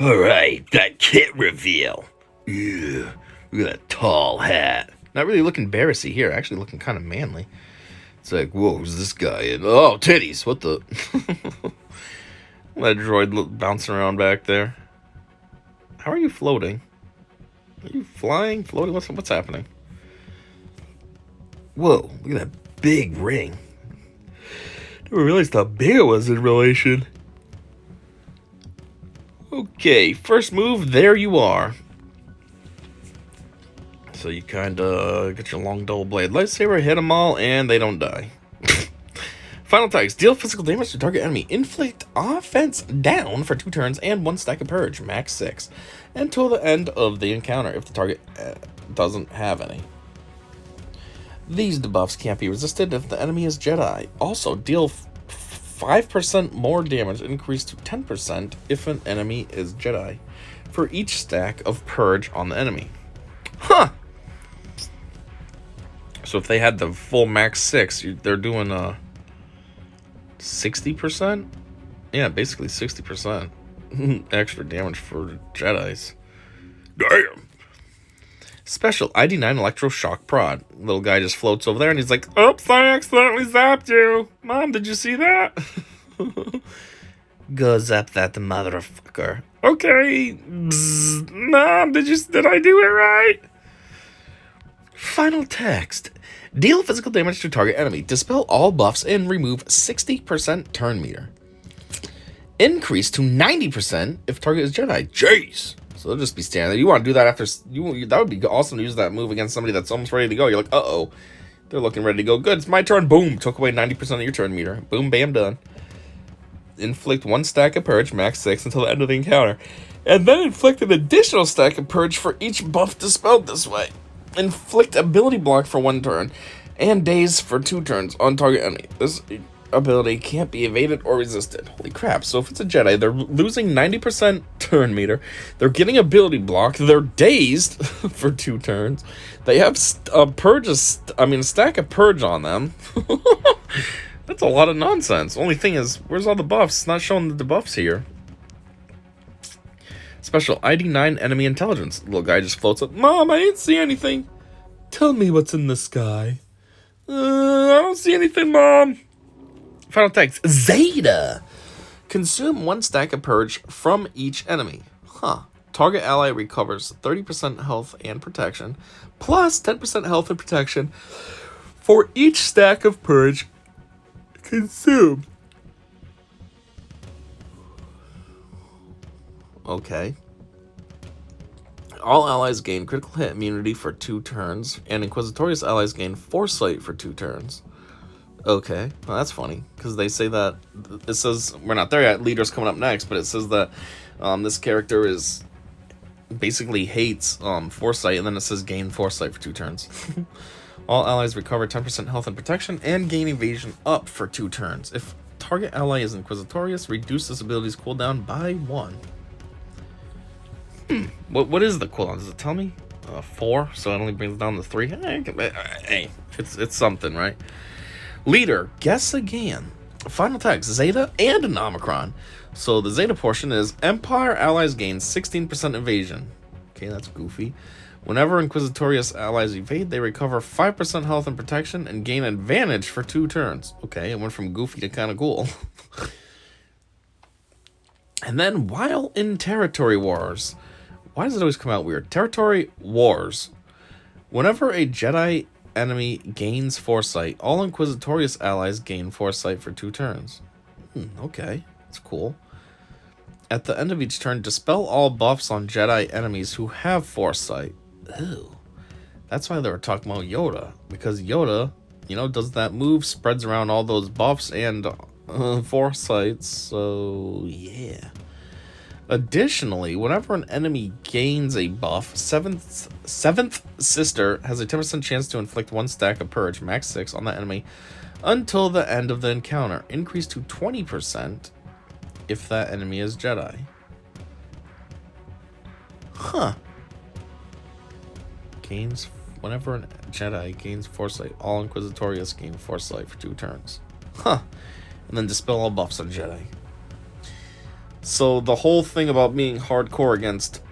Alright, that kit reveal. Yeah, look at that tall hat. Not really looking embarrassing here. Actually looking kind of manly. It's like, whoa, who's this guy in? Oh, titties, what the? That droid bouncing around back there. How are you floating? Are you flying, floating? What's happening? Whoa, look at that big ring. Never realized how big it was in relation. Okay, first move, there you are. So you kind of get your long double blade lightsaber, hit them all, and they don't die. Final attacks. Deal physical damage to target enemy. Inflict offense down for 2 turns and 1 stack of purge, max 6, until the end of the encounter if the target doesn't have any. These debuffs can't be resisted if the enemy is Jedi. Also, deal 5% more damage, increased to 10% if an enemy is Jedi, for each stack of purge on the enemy. Huh! So if they had the full max 6, they're doing 60%? Yeah, basically 60% extra damage for Jedis. Damn. Special ID9 Electroshock Prod. Little guy just floats over there and he's like, oops, I accidentally zapped you. Mom, did you see that? Go zap that motherfucker. Okay. Bzz. Mom, did I do it right? Final text. Deal physical damage to target enemy. Dispel all buffs and remove 60% turn meter. Increase to 90% if target is Jedi. Jeez. So they'll just be standing there. You want to do that after... that would be awesome to use that move against somebody that's almost ready to go. You're like, uh-oh. They're looking ready to go. Good, it's my turn. Boom. Took away 90% of your turn meter. Boom, bam, done. Inflict 1 stack of purge, max 6, until the end of the encounter. And then inflict an additional stack of purge for each buff dispelled this way. Inflict ability block for 1 turn, and daze for 2 turns on target enemy. This ability can't be evaded or resisted. Holy crap, so if it's a Jedi, they're losing 90% turn meter, they're getting ability block, they're dazed for 2 turns, they have a stack of purge on them. That's a lot of nonsense. Only thing is, where's all the buffs? It's not showing the debuffs here. Special ID9 enemy intelligence. Little guy just floats up. Mom, I didn't see anything. Tell me what's in the sky. I don't see anything, Mom. Final text. Zeta. Consume 1 stack of purge from each enemy. Huh. Target ally recovers 30% health and protection, plus 10% health and protection for each stack of purge consumed. Okay. All allies gain critical hit immunity for 2 turns, and Inquisitorious allies gain Foresight for 2 turns. Okay, well that's funny, because they say that, it says, we're not there yet, Leader's coming up next, but it says that this character is, basically hates Foresight, and then it says gain Foresight for 2 turns. All allies recover 10% health and protection, and gain evasion up for 2 turns. If target ally is Inquisitorious, reduce this ability's cooldown by 1. What is the cooldown? Does it tell me? 4, so it only brings it down to 3. Hey, it's something, right? Leader, guess again. Final text, Zeta and an Omicron. So the Zeta portion is Empire allies gain 16% evasion. Okay, that's goofy. Whenever Inquisitorious allies evade, they recover 5% health and protection and gain advantage for 2 turns. Okay, it went from goofy to kind of cool. And then while in territory wars, why does it always come out weird? Territory wars. Whenever a Jedi enemy gains Foresight, all Inquisitorious allies gain Foresight for 2 turns. Okay, that's cool. At the end of each turn, dispel all buffs on Jedi enemies who have Foresight. Ew. That's why they were talking about Yoda. Because Yoda, does that move, spreads around all those buffs and Foresights. So, yeah. Additionally, whenever an enemy gains a buff, Seventh Sister has a 10% chance to inflict 1 stack of purge, max 6, on that enemy until the end of the encounter. Increase to 20% if that enemy is Jedi. Huh. Whenever a Jedi gains Foresight, all Inquisitorious gain Foresight for 2 turns. Huh. And then dispel all buffs on Jedi. So the whole thing about being hardcore against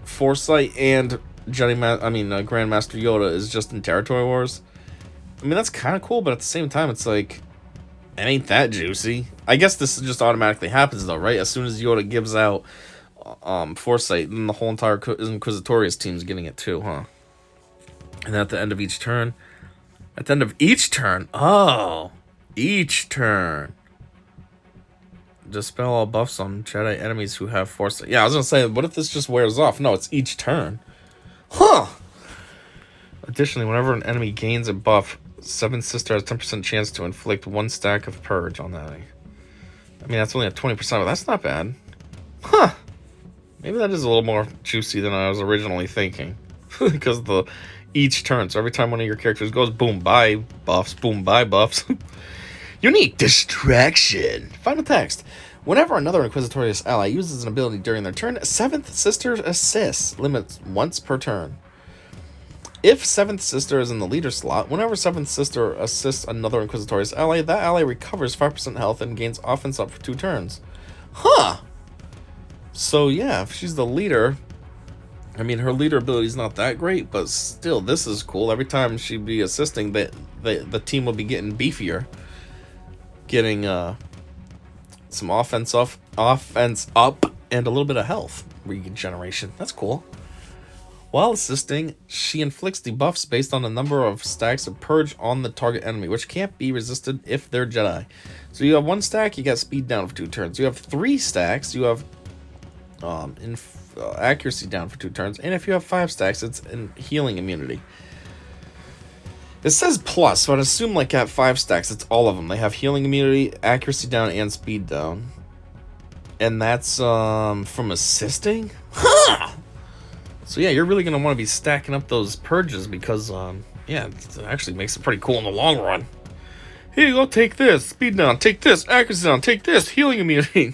Foresight and Grandmaster Yoda is just in Territory Wars. I mean, that's kind of cool, but at the same time, it's like, it ain't that juicy. I guess this just automatically happens, though, right? As soon as Yoda gives out Foresight, then the whole entire Inquisitorius team's getting it too, huh? And at the end of each turn... each turn. Dispel all buffs on Jedi enemies who have Foresight. Yeah, I was gonna say, what if this just wears off? No, it's each turn. Huh! Additionally, whenever an enemy gains a buff, Seventh Sister has 10% chance to inflict 1 stack of Purge on that enemy. I mean, that's only at 20%, but that's not bad. Huh! Maybe that is a little more juicy than I was originally thinking. Because of the each turn. So every time one of your characters goes, boom, bye buffs, boom, bye buffs. Unique distraction. Final text. Whenever another Inquisitorius ally uses an ability during their turn, Seventh Sister assists. Limits once per turn. If Seventh Sister is in the leader slot, whenever Seventh Sister assists another Inquisitorius ally, that ally recovers 5% health and gains offense up for 2 turns. Huh! So yeah, if she's the leader, I mean, her leader ability is not that great, but still, this is cool. Every time she'd be assisting, the team will be getting beefier. Getting some offense up, and a little bit of health regeneration. That's cool. While assisting, she inflicts debuffs based on the number of stacks of Purge on the target enemy, which can't be resisted if they're Jedi. So you have 1 stack, you got speed down for 2 turns. You have 3 stacks, you have accuracy down for 2 turns. And if you have 5 stacks, it's in healing immunity. It says plus, so I'd assume like at 5 stacks, it's all of them. They have healing immunity, accuracy down, and speed down. And that's from assisting? Huh! So yeah, you're really going to want to be stacking up those purges because, yeah, it actually makes it pretty cool in the long run. Here you go, take this, speed down, take this, accuracy down, take this, healing immunity.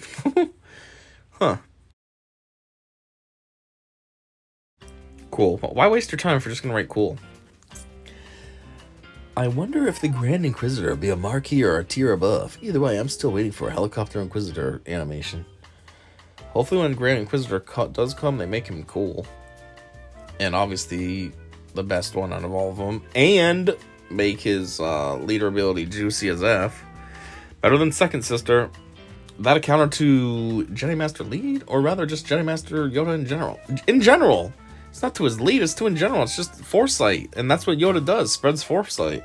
Huh. Cool. Why waste your time if you're just going to write cool? I wonder if the Grand Inquisitor will be a Marquis or a tier above. Either way, I'm still waiting for a Helicopter Inquisitor animation. Hopefully when Grand Inquisitor does come, they make him cool. And obviously, the best one out of all of them. And make his leader ability juicy as F. Better than Second Sister. That a counter to Jedi Master Lead? Or rather just Jedi Master Yoda in general. In general! It's not to his lead, it's to in general. It's just Foresight. And that's what Yoda does. Spreads Foresight.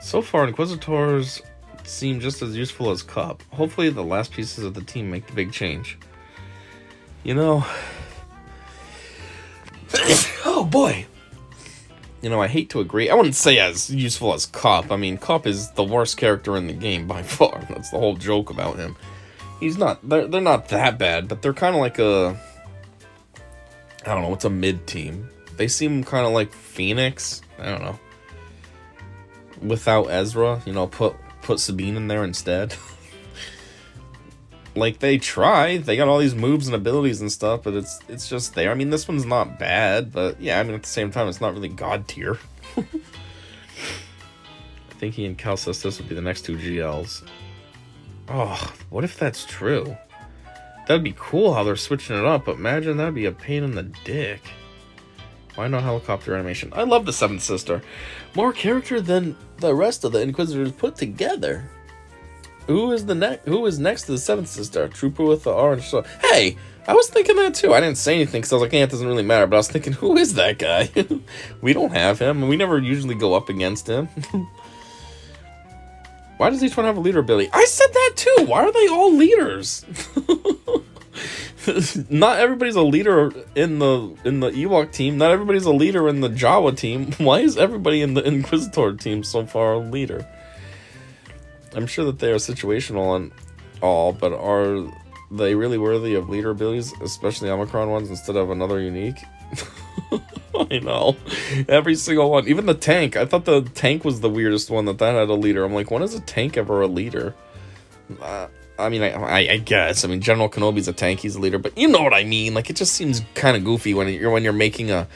So far, Inquisitors seem just as useful as Cup. Hopefully the last pieces of the team make the big change. You know... oh boy! You know, I hate to agree. I wouldn't say as useful as Cup. I mean, Cup is the worst character in the game by far. That's the whole joke about him. He's not... They're not that bad, but they're kind of like a... I don't know, it's a mid-team. They seem kind of like Phoenix. I don't know. Without Ezra, you know, put Sabine in there instead. Like, they try. They got all these moves and abilities and stuff, but it's just there. I mean, this one's not bad, but yeah, I mean, at the same time, it's not really God tier. I think he and Cal says this would be the next 2 GLs. Oh, what if that's true? That'd be cool how they're switching it up, but imagine that'd be a pain in the dick. Why no helicopter animation? I love the Seventh Sister. More character than the rest of the Inquisitors put together. Who is next to the Seventh Sister? Trooper with the orange sword. Hey, I was thinking that too. I didn't say anything because I was like, it doesn't really matter. But I was thinking, who is that guy? We don't have him, and we never usually go up against him. Why does each one have a leader ability? I said that too. Why are they all leaders? Not everybody's a leader in the Ewok team. Not everybody's a leader in the Jawa team. Why is everybody in the Inquisitor team so far a leader? I'm sure that they are situational and all, but are they really worthy of leader abilities, especially Omicron ones, instead of another unique? I know. Every single one. Even the tank. I thought the tank was the weirdest one that had a leader. I'm like, when is a tank ever a leader? I mean, I guess. I mean, General Kenobi's a tank. He's a leader. But you know what I mean. Like, it just seems kind of goofy when you're making a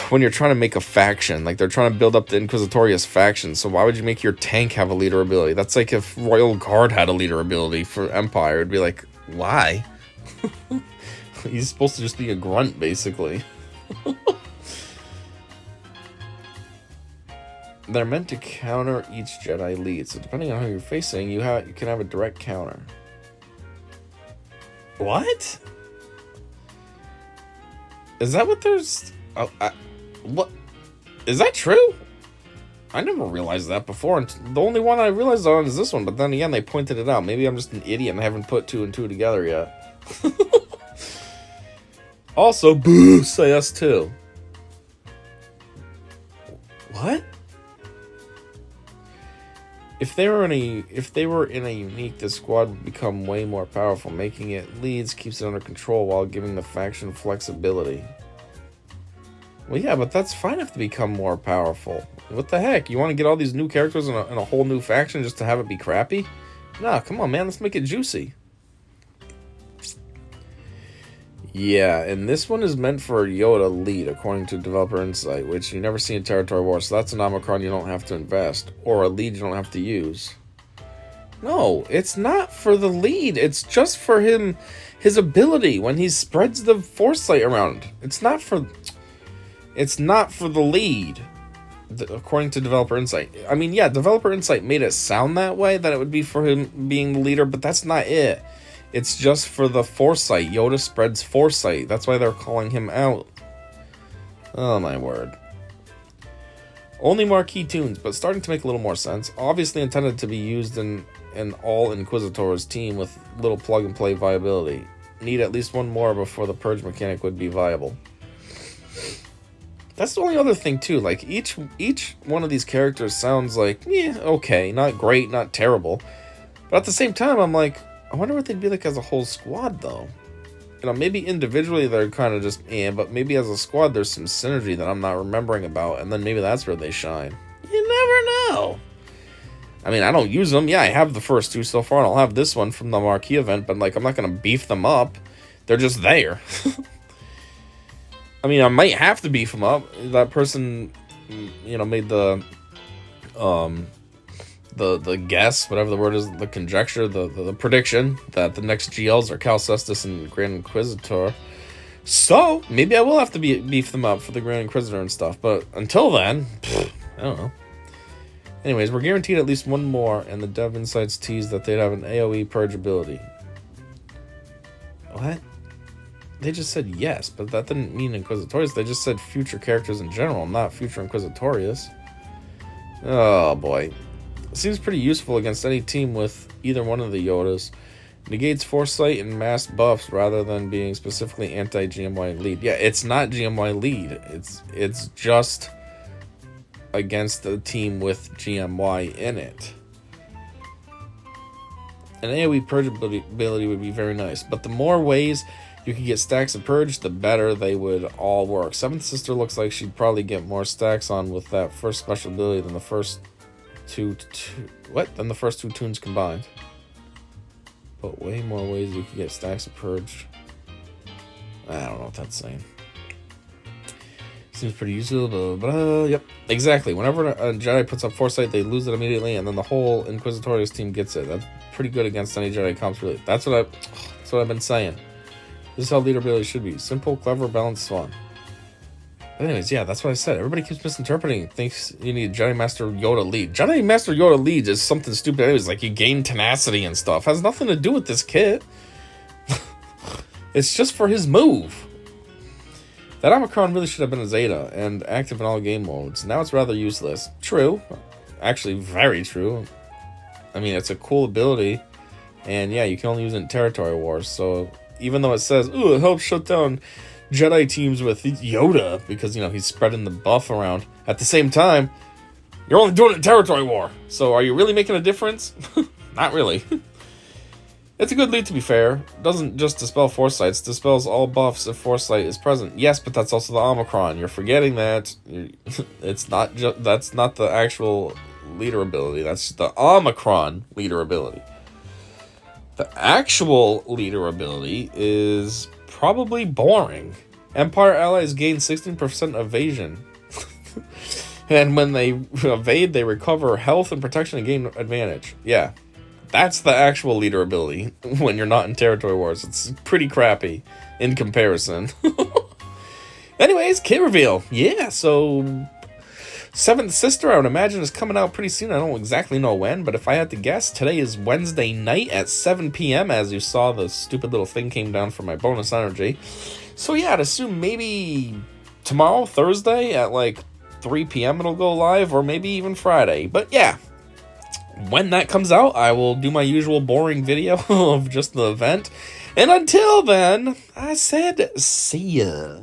when you're trying to make a faction, like they're trying to build up the Inquisitorius faction, so why would you make your tank have a leader ability? That's like if Royal Guard had a leader ability for Empire. It'd be like, why? He's supposed to just be a grunt, basically. They're meant to counter each Jedi lead, so depending on who you're facing, you can have a direct counter. What? Is that what there's... Oh, what? Is that true? I never realized that before. The only one I realized on is this one, but then again, they pointed it out. Maybe I'm just an idiot and haven't put 2 and 2 together yet. Also, boo, say us too. What? If they were in a unique, the squad would become way more powerful. Making it leads keeps it under control while giving the faction flexibility. Well, yeah, but that's fine if they become more powerful. What the heck? You want to get all these new characters in a whole new faction just to have it be crappy? Nah, come on, man. Let's make it juicy. Yeah, and this one is meant for Yoda lead, according to developer insight, which you never see in Territory War, so that's an Omicron you don't have to invest, or a lead you don't have to use. No, it's not for the lead, it's just for him, his ability, when he spreads the foresight around. It's not for the lead, according to developer insight. I mean, yeah, developer insight made it sound that way, that it would be for him being the leader, but that's not it. It's just for the foresight. Yoda spreads foresight. That's why they're calling him out. Oh my word. Only marquee tunes, but starting to make a little more sense. Obviously intended to be used in an all Inquisitors team with little plug-and-play viability. Need at least one more before the purge mechanic would be viable. That's the only other thing too. Like each one of these characters sounds like, yeah, okay, not great, not terrible. But at the same time, I'm like, I wonder what they'd be like as a whole squad, though. You know, maybe individually they're kind of just, but maybe as a squad there's some synergy that I'm not remembering about, and then maybe that's where they shine. You never know. I mean, I don't use them. Yeah, I have the first 2 so far, and I'll have this one from the marquee event, but, like, I'm not going to beef them up. They're just there. I mean, I might have to beef them up. That person, you know, made the guess, whatever the word is, the conjecture, the prediction that the next GLs are Cal Kestis and Grand Inquisitor. So, maybe I will have to beef them up for the Grand Inquisitor and stuff. But until then, I don't know. Anyways, we're guaranteed at least one more, and the dev insights tease that they'd have an AoE purge ability. What? They just said yes, but that didn't mean Inquisitorius. They just said future characters in general, not future Inquisitorius. Oh, boy. Seems pretty useful against any team with either one of the Yodas. Negates foresight and mass buffs rather than being specifically anti-GMY lead. Yeah, it's not GMY lead. It's just against the team with GMY in it. An AoE purge ability would be very nice, but the more ways you could get stacks of purge, the better they would all work. Seventh Sister looks like she'd probably get more stacks on with that first special ability than the first than the first 2 tunes combined. But way more ways you can get stacks of purge. I don't know what that's saying. Seems pretty useful, but yep, exactly. Whenever a Jedi puts up foresight, they lose it immediately, and then the whole Inquisitorius team gets it. That's pretty good against any Jedi comps, really. That's what I've been saying. This is how leader ability should be: simple, clever, balanced, fun. But anyways, yeah, that's what I said. Everybody keeps misinterpreting. Thinks you need Jedi Master Yoda lead. Jedi Master Yoda lead is something stupid. Anyways, like you gain tenacity and stuff. Has nothing to do with this kit. It's just for his move. That Omicron really should have been a Zeta and active in all game modes. Now it's rather useless. True. Actually, very true. I mean, it's a cool ability. And yeah, you can only use it in Territory Wars. So even though it says, ooh, it helps shut down Jedi teams with Yoda because, you know, he's spreading the buff around. At the same time, you're only doing it in Territory War. So are you really making a difference? Not really. It's a good lead, to be fair. It doesn't just dispel foresight, it dispels all buffs if foresight is present. Yes, but that's also the Omicron. You're forgetting that. It's not just, that's not the actual leader ability. That's the Omicron leader ability. The actual leader ability is probably boring Empire allies gain 16% evasion. And when they evade, they recover health and protection and gain advantage. Yeah. That's the actual leader ability when you're not in territory wars. It's pretty crappy in comparison. Anyways, kid reveal. Yeah, so Seventh Sister, I would imagine, is coming out pretty soon. I don't exactly know when, but if I had to guess, today is Wednesday night at 7 p.m. As you saw, the stupid little thing came down for my bonus energy. So yeah, I'd assume maybe tomorrow, Thursday, at like 3 p.m. it'll go live, or maybe even Friday. But yeah, when that comes out, I will do my usual boring video of just the event. And until then, I said, see ya.